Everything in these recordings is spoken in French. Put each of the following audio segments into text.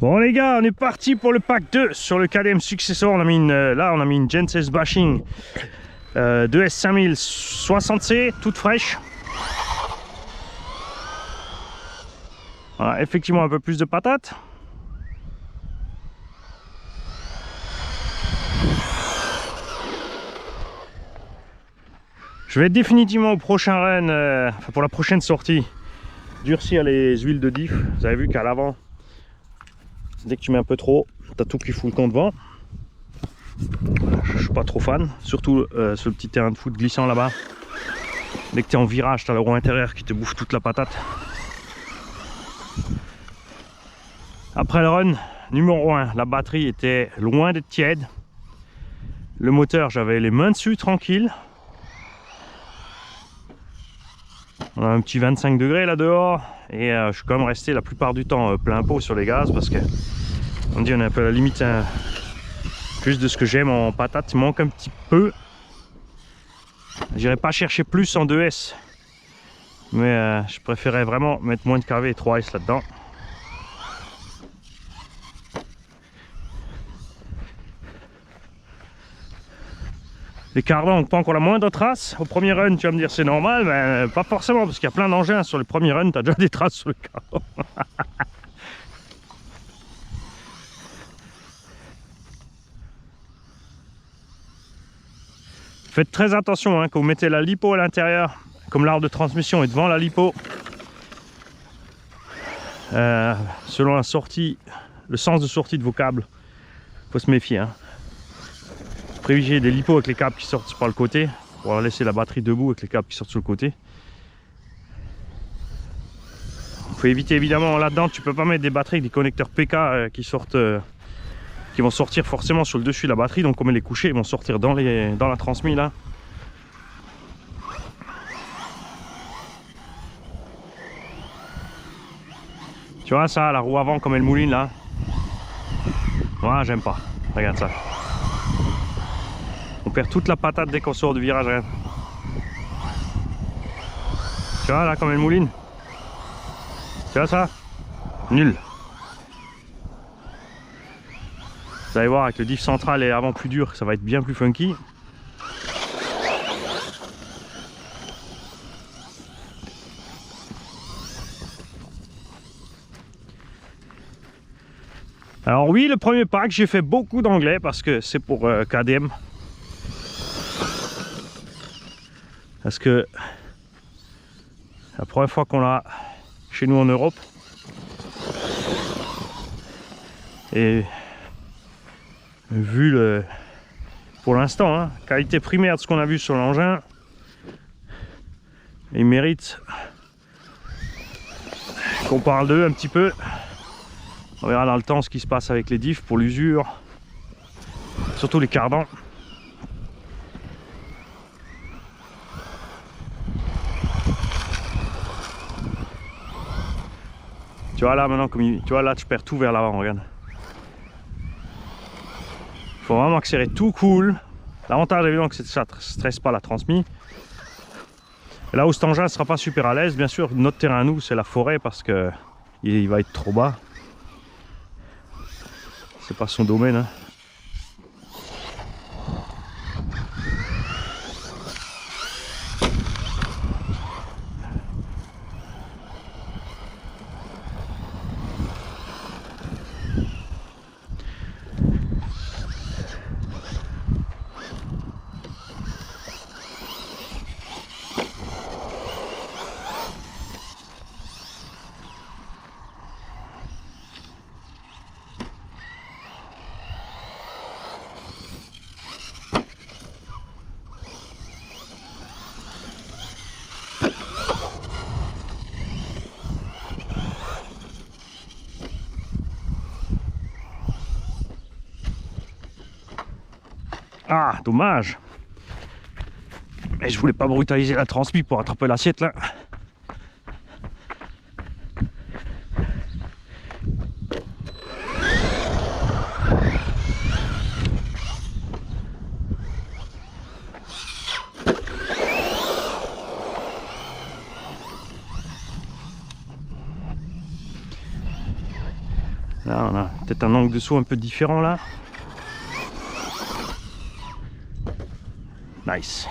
Bon les gars, on est parti pour le pack 2 sur le KDM Successor. On a mis une Genesis Bashing 2S5000 60C, toute fraîche. Voilà, effectivement un peu plus de patates. Je vais définitivement au prochain run, pour la prochaine sortie, durcir les huiles de diff. Vous avez vu qu'à l'avant, dès que tu mets un peu trop, t'as tout qui fout le camp devant. Je suis pas trop fan, surtout sur le petit terrain de foot glissant là-bas. Dès que tu es en virage, tu as le roue intérieur qui te bouffe toute la patate. Après le run numéro 1, la batterie était loin d'être tiède. Le moteur, j'avais les mains dessus, tranquille. On a un petit 25 degrés là dehors. Et je suis quand même resté la plupart du temps plein pot sur les gaz parce que on dit on est un peu à la limite. Plus de ce que j'aime en patate, il manque un petit peu. J'irai pas chercher plus en 2S, mais je préférais vraiment mettre moins de KV et 3S là-dedans. Les cardans n'ont pas encore la moindre trace. Au premier run, tu vas me dire c'est normal, mais pas forcément, parce qu'il y a plein d'engins sur le premier run, tu as déjà des traces sur le cardan. Faites très attention quand vous mettez la lipo à l'intérieur, comme l'arbre de transmission est devant la lipo. Selon la sortie, le sens de sortie de vos câbles, il faut se méfier. Privilégiez des lipos avec les câbles qui sortent par le côté, pour laisser la batterie debout avec les câbles qui sortent sur le côté. Il faut éviter évidemment là-dedans, tu peux pas mettre des batteries avec des connecteurs PK qui vont sortir forcément sur le dessus de la batterie, donc comme elle est couchée, ils vont sortir dans la transmise là. Tu vois ça, la roue avant comme elle mouline là. Voilà, j'aime pas. Regarde ça. On perd toute la patate dès qu'on sort du virage. Regarde. Tu vois là comme elle mouline. Tu vois ça? Nul. Vous allez voir avec le diff central et avant plus dur, ça va être bien plus funky. Alors oui, le premier pack, j'ai fait beaucoup d'anglais parce que c'est pour KDM. Parce que la première fois qu'on l'a chez nous en Europe. Et vu pour l'instant, qualité primaire de ce qu'on a vu sur l'engin, il mérite qu'on parle d'eux un petit peu. On verra dans le temps ce qui se passe avec les diffs pour l'usure, surtout les cardans. Tu vois là maintenant, tu vois là, tu perds tout vers l'avant, regarde. Faut vraiment accélérer tout cool. L'avantage évidemment que ça ne stresse pas la transmise. Et là où cet engin ne sera pas super à l'aise, bien sûr, notre terrain à nous, c'est la forêt parce que il va être trop bas. C'est pas son domaine. Ah, dommage. Mais je voulais pas brutaliser la transmise pour attraper l'assiette là. Là, on a peut-être un angle de saut un peu différent là. Nice.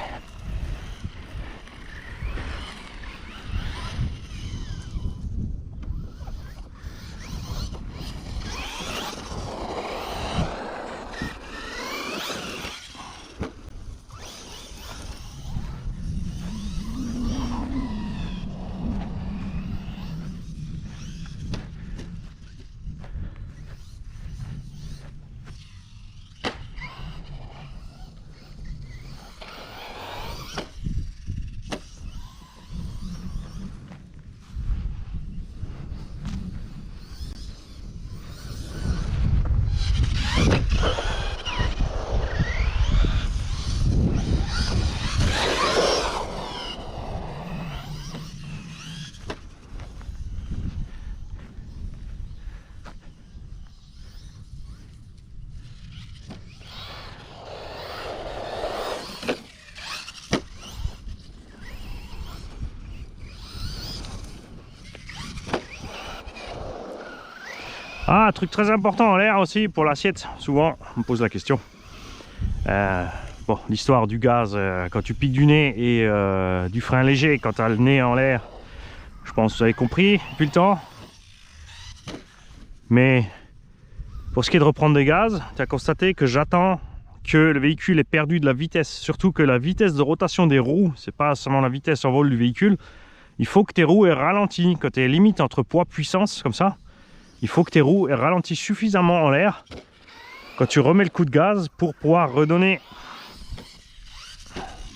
Ah, un truc très important en l'air aussi pour l'assiette. Souvent, on me pose la question. Bon, l'histoire du gaz, quand tu piques du nez et du frein léger quand tu as le nez en l'air, je pense que vous avez compris depuis le temps. Mais pour ce qui est de reprendre des gaz, tu as constaté que j'attends que le véhicule ait perdu de la vitesse. Surtout que la vitesse de rotation des roues, c'est pas seulement la vitesse en vol du véhicule. Il faut que tes roues aient ralenti. Quand tu es limite entre poids-puissance, comme ça, il faut que tes roues aient ralenti suffisamment en l'air quand tu remets le coup de gaz pour pouvoir redonner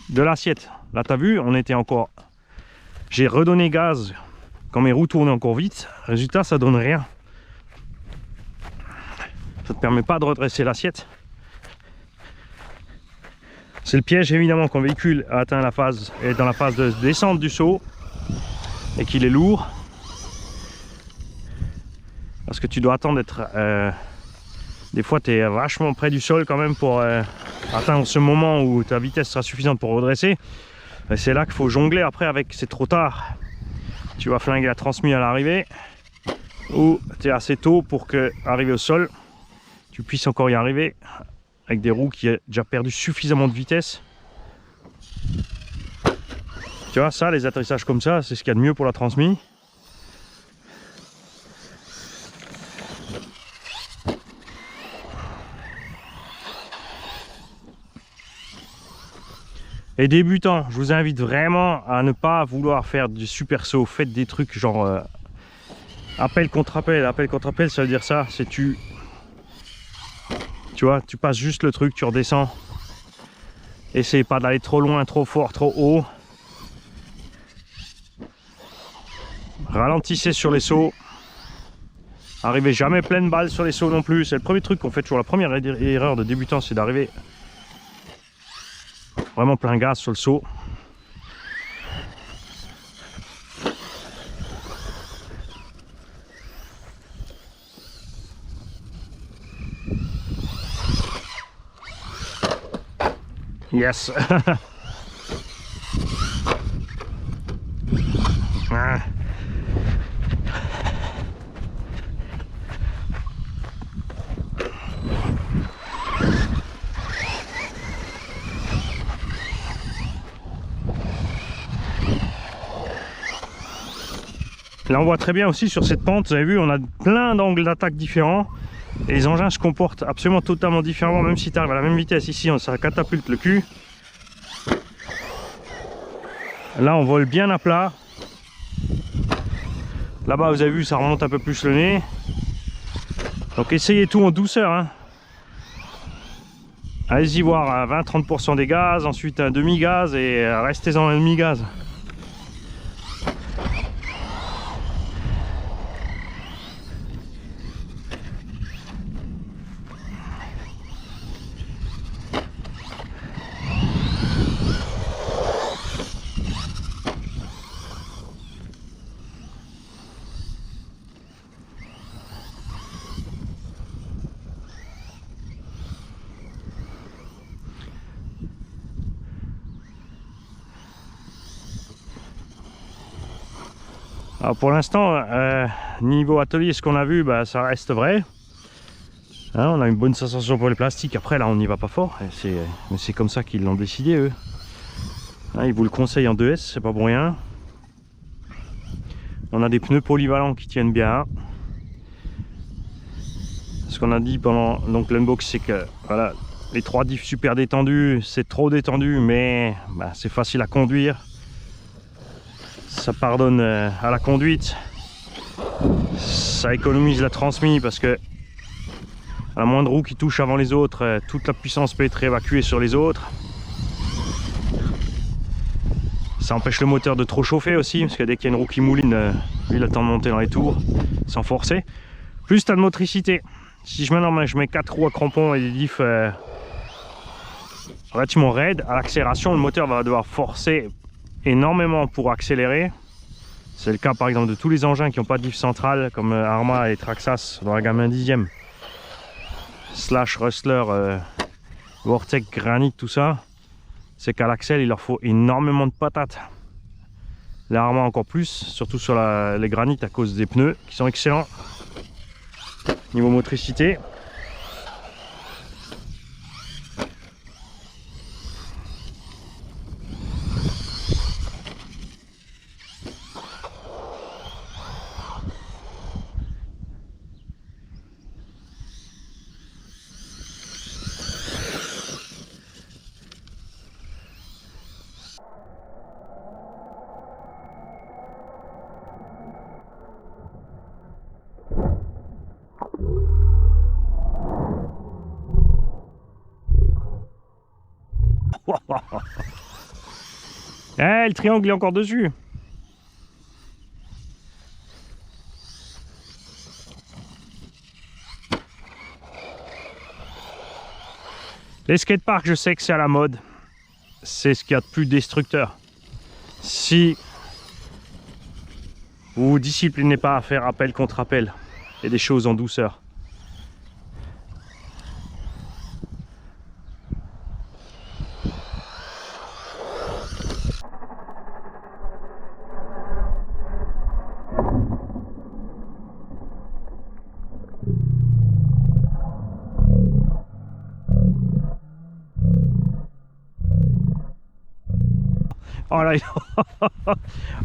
de l'assiette. Là, tu as vu, on était encore... J'ai redonné gaz quand mes roues tournaient encore vite. Résultat, ça donne rien. Ça ne te permet pas de redresser l'assiette. C'est le piège, évidemment, quand le véhicule a atteint est dans la phase de descente du saut et qu'il est lourd. Parce que tu dois attendre d'être... des fois, tu es vachement près du sol quand même pour atteindre ce moment où ta vitesse sera suffisante pour redresser. Et c'est là qu'il faut jongler après avec... C'est trop tard. Tu vas flinguer la transmise à l'arrivée. Ou tu es assez tôt pour que, arrivé au sol, tu puisses encore y arriver avec des roues qui ont déjà perdu suffisamment de vitesse. Tu vois, ça, les atterrissages comme ça, c'est ce qu'il y a de mieux pour la transmise. Et débutants, je vous invite vraiment à ne pas vouloir faire du super saut. Faites des trucs genre appel contre appel. Appel contre appel, ça veut dire ça, c'est tu vois, tu passes juste le truc, tu redescends. Essayez pas d'aller trop loin, trop fort, trop haut. Ralentissez sur les sauts. Arrivez jamais pleine balle sur les sauts non plus. C'est le premier truc qu'on fait toujours. La première erreur de débutant, c'est d'arriver vraiment plein gaz sur le saut. Yes. Ah. Là on voit très bien aussi sur cette pente, vous avez vu, on a plein d'angles d'attaque différents et les engins se comportent absolument totalement différemment. Même si tu arrives à la même vitesse ici, ça catapulte le cul. Là on vole bien à plat. Là-bas vous avez vu, ça remonte un peu plus le nez. Donc essayez tout en douceur, hein. Allez-y voir à 20-30% des gaz, ensuite un demi-gaz et restez en un demi-gaz. Alors pour l'instant, niveau atelier, ce qu'on a vu, bah, ça reste vrai. Hein, on a une bonne sensation pour les plastiques. Après là, on n'y va pas fort. Mais c'est comme ça qu'ils l'ont décidé eux. Hein, ils vous le conseillent en 2S, c'est pas pour rien. On a des pneus polyvalents qui tiennent bien. Ce qu'on a dit pendant l'unbox, c'est que voilà, les 3 diffs super détendus, c'est trop détendu, mais bah, c'est facile à conduire. Ça pardonne à la conduite. Ça économise la transmise parce que à la moindre roue qui touche avant les autres, toute la puissance peut être évacuée sur les autres. Ça empêche le moteur de trop chauffer aussi, parce que dès qu'il y a une roue qui mouline, lui il a le temps de monter dans les tours sans forcer. Plus tu as de motricité. Si je mets 4 roues à crampons et des diffs relativement raides, à l'accélération, le moteur va devoir forcer énormément pour accélérer. C'est le cas par exemple de tous les engins qui n'ont pas de diff centrale, comme Arrma et Traxxas dans la gamme 1/10, Slash, Rustler, Vortec, Granite, tout ça. C'est qu'à l'axel il leur faut énormément de patates. Les Arrma encore plus, surtout sur les granites à cause des pneus qui sont excellents. Niveau motricité. Eh, le triangle est encore dessus. Les skateparks, je sais que c'est à la mode. C'est ce qu'il y a de plus destructeur. Si vous vous disciplinez pas à faire appel contre appel et des choses en douceur. Oh là,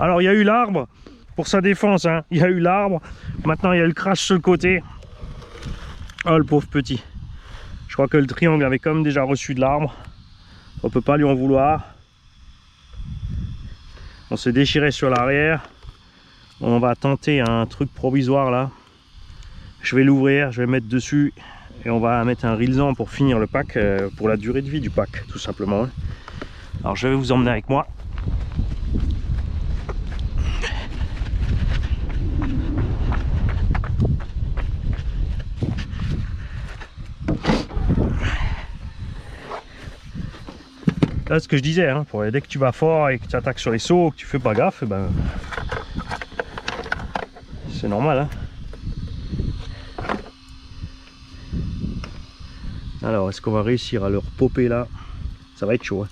alors il y a eu l'arbre pour sa défense, hein. Il y a eu l'arbre, maintenant il y a eu le crash sur le côté. Oh le pauvre petit. Je crois que le triangle avait quand même déjà reçu de l'arbre. On peut pas lui en vouloir. On s'est déchiré sur l'arrière. On va tenter un truc provisoire là. Je vais l'ouvrir, je vais mettre dessus et on va mettre un rilsan pour finir le pack, pour la durée de vie du pack tout simplement. Alors je vais vous emmener avec moi. Là, ce que je disais, hein, dès que tu vas fort et que tu attaques sur les sauts, que tu fais pas gaffe, ben, c'est normal. Hein. Alors, est-ce qu'on va réussir à leur popper là? Ça va être chaud. Hein.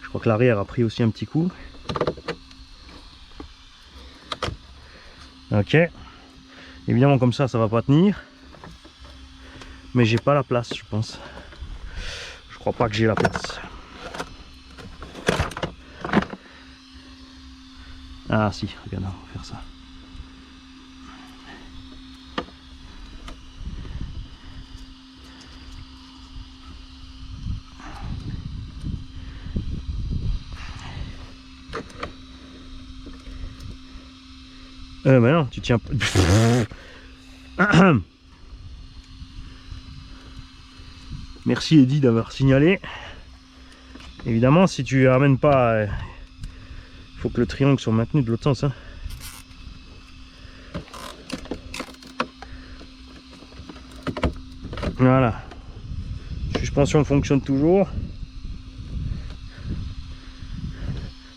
Je crois que l'arrière a pris aussi un petit coup. Ok. Évidemment, comme ça va pas tenir. Mais j'ai pas la place, je pense. Je crois pas que j'ai la place. Ah si, regarde, on va faire ça. Ben non, tu tiens pas. Merci Eddy d'avoir signalé. Évidemment, si tu ramènes pas, il faut que le triangle soit maintenu de l'autre sens. Hein. Voilà. Suspension fonctionne toujours.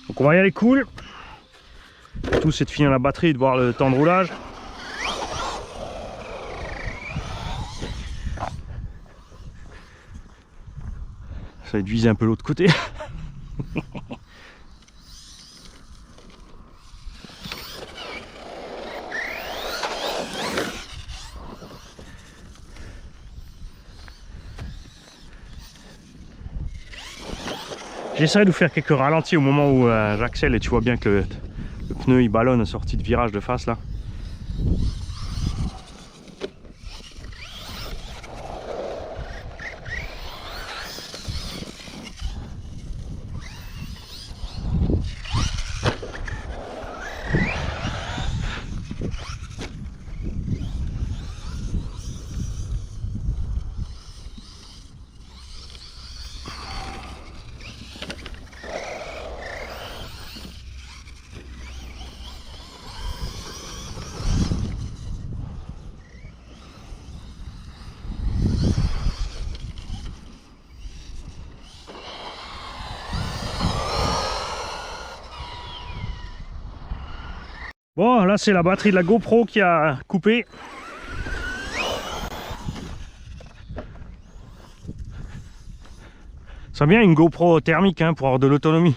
Donc on va y aller cool. Tout c'est de finir la batterie et de voir le temps de roulage. Ça va être viser un peu l'autre côté. J'essaierai de faire quelques ralentis au moment où j'accèle et tu vois bien que le pneu il ballonne sortie de virage de face là. Bon, là c'est la batterie de la GoPro qui a coupé. Ça vient une GoPro thermique hein, pour avoir de l'autonomie.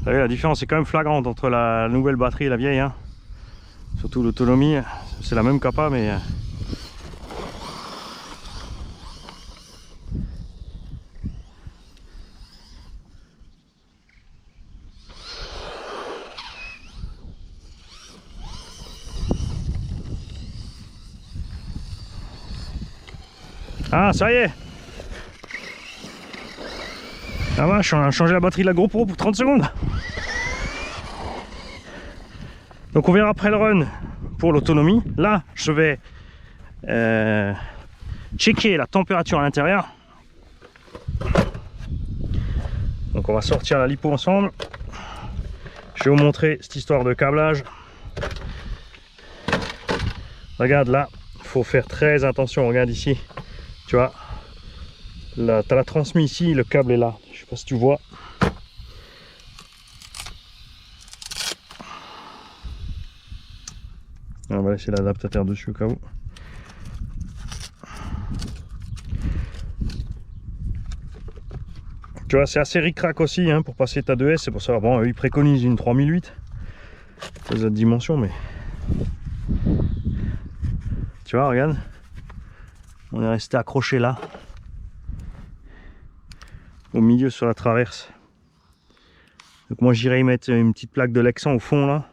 Vous savez, la différence est quand même flagrante entre la nouvelle batterie et la vieille. Hein. Surtout l'autonomie, c'est la même capa, mais... Ah, ça y est! Ah vache, on a changé la batterie de la GoPro pour 30 secondes. Donc on verra après le run pour l'autonomie. Là, je vais checker la température à l'intérieur. Donc on va sortir la lipo ensemble. Je vais vous montrer cette histoire de câblage. Regarde là, il faut faire très attention. Regarde ici, tu vois. Là, tu as la transmis ici, le câble est là. Je sais pas si tu vois. On va laisser l'adaptateur dessus au cas où. Tu vois, c'est assez ric-rac aussi hein, pour passer ta 2S. C'est pour ça, bon, ils préconisent une 3008. C'est cette dimension, mais... Tu vois, regarde. On est resté accroché là. Au milieu sur la traverse. Donc moi j'irai y mettre une petite plaque de Lexan au fond là.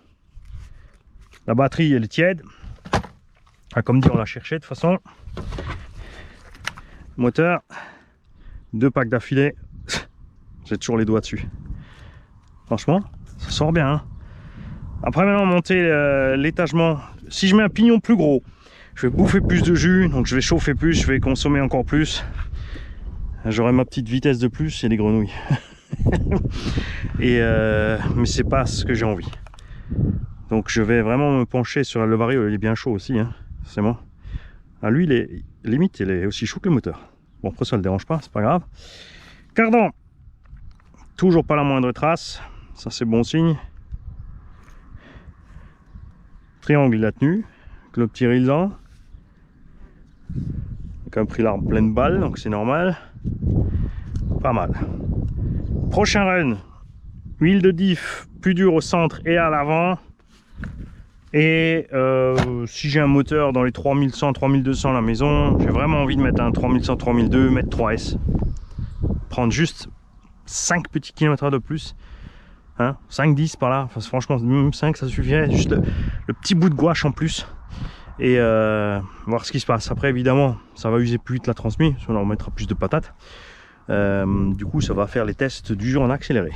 La batterie elle est tiède. Ah, comme dit on l'a cherché de toute façon. Moteur. 2 packs d'affilée. J'ai toujours les doigts dessus. Franchement ça sort bien hein. Après maintenant monter l'étagement. Si je mets un pignon plus gros, je vais bouffer plus de jus. Donc je vais chauffer plus, je vais consommer encore plus. J'aurai ma petite vitesse de plus et des grenouilles. Mais c'est pas ce que j'ai envie. Donc je vais vraiment me pencher sur le vario. Il est bien chaud aussi, hein, forcément. Ah, lui, il est limite, il est aussi chaud que le moteur. Bon, après ça le dérange pas, c'est pas grave. Cardan, toujours pas la moindre trace. Ça, c'est bon signe. Triangle, il a tenu. Avec le petit rilsan. Il a quand même pris l'arme pleine balle, donc c'est normal. Pas mal. Prochain run, huile de diff plus dure au centre et à l'avant. Et si j'ai un moteur dans les 3100, 3200 à la maison, j'ai vraiment envie de mettre un 3100, 3002, mettre 3S. Prendre juste 5 petits kilomètres de plus. Hein, 5-10 par là. Enfin, franchement, même 5 ça suffirait. Juste le petit bout de gouache en plus. Et voir ce qui se passe. Après, évidemment, ça va user plus vite la transmission. On en mettra plus de patates. Du coup ça va faire les tests du jour en accéléré.